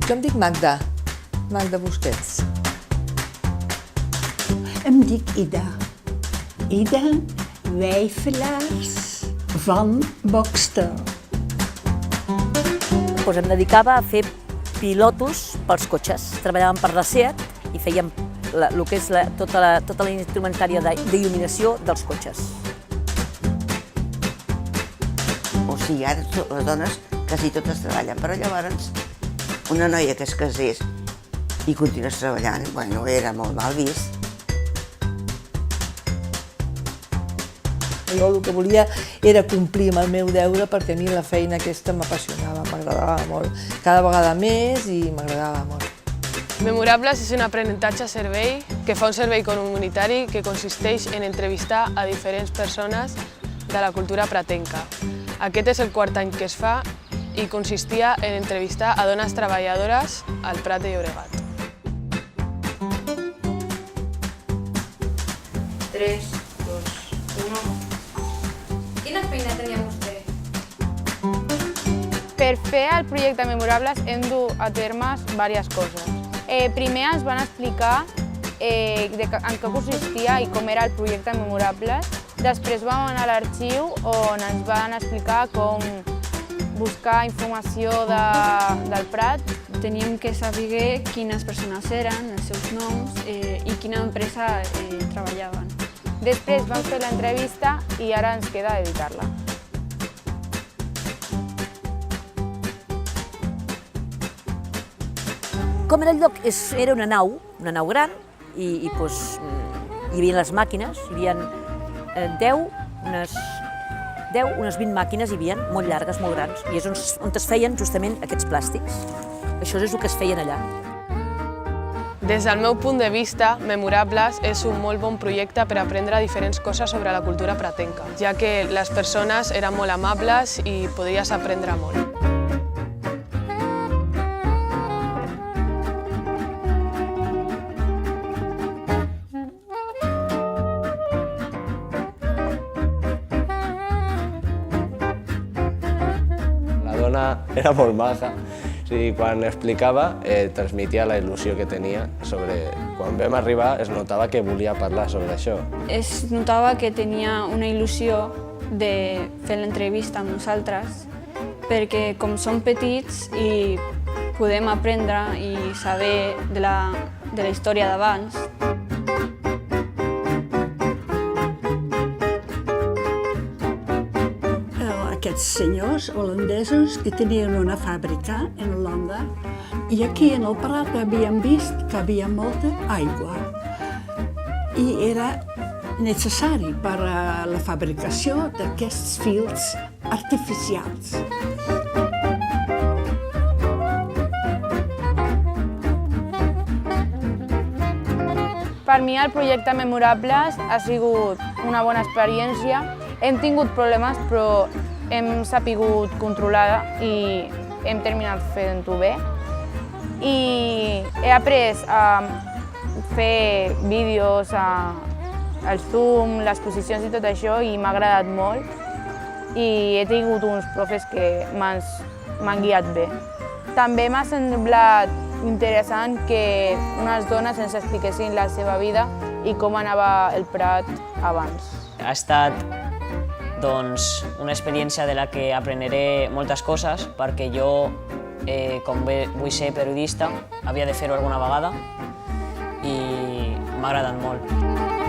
Jo em dic Magda Busquets. Em dic Ida. Ida Wijfelaars van Boxtel. Em dedicava a fer pilotos pels cotxes. Treballàvem per la SEAT i fèiem el que és tota la instrumentària d'il·luminació dels cotxes. O sigui, ara les dones quasi totes treballen, però llavors una noia que es casés i continués treballant, bueno, era molt mal vist. Jo el que volia era complir amb el meu deure perquè a mi la feina aquesta m'apassionava, m'agradava molt, cada vegada més i m'agradava molt. Memorables és un aprenentatge servei que fa un servei comunitari que consisteix en entrevistar a diferents persones de la cultura pratenca. Aquest és el quart any que es fa i consistia en entrevistar a dones treballadores al Prat de Llobregat. 3, 2, 1... Quina feina tenia vostè? Per fer el projecte Memorables hem dut a terme diverses coses. Primer ens van explicar en què consistia i com era el projecte Memorables. Després vam anar a l'arxiu on ens van explicar com buscar informació del Prat. Teníem que saber quines persones eren, els seus noms i quina empresa treballaven. Després vam fer l'entrevista i ara ens queda editar-la. Com era el lloc? Era una nau gran, i hi havia les màquines, hi havia 10, unes 20 màquines hi havia, molt llargues, molt grans, i és on es feien justament aquests plàstics. Això és el que es feien allà. Des del meu punt de vista, Memorables és un molt bon projecte per aprendre diferents coses sobre la cultura pratenca, ja que les persones eren molt amables i podries aprendre molt. La dona era molt maja. Quan explicava, transmetia la il·lusió que tenia sobre... Quan vam arribar es notava que volia parlar sobre això. Es notava que tenia una il·lusió de fer l'entrevista amb nosaltres, perquè com som petits i podem aprendre i saber de la història d'abans. Aquests senyors holandesos que tenien una fàbrica en Holanda i aquí en el Prat havíem vist que hi havia molta aigua i era necessari per a la fabricació d'aquests fils artificials. Per mi el projecte Memorables ha sigut una bona experiència. Hem tingut problemes, però hem sapigut controlar i hem terminat fent-ho bé. I he après a fer vídeos, el zoom, les posicions i tot això, i m'ha agradat molt. I he tingut uns profes que m'han guiat bé. També m'ha semblat interessant que unes dones ens expliquessin la seva vida i com anava el Prat abans. Ha estat una experiència de la que aprenderé moltes coses, perquè jo, com vull ser periodista, havia de fer-ho alguna vegada i m'ha agradat molt.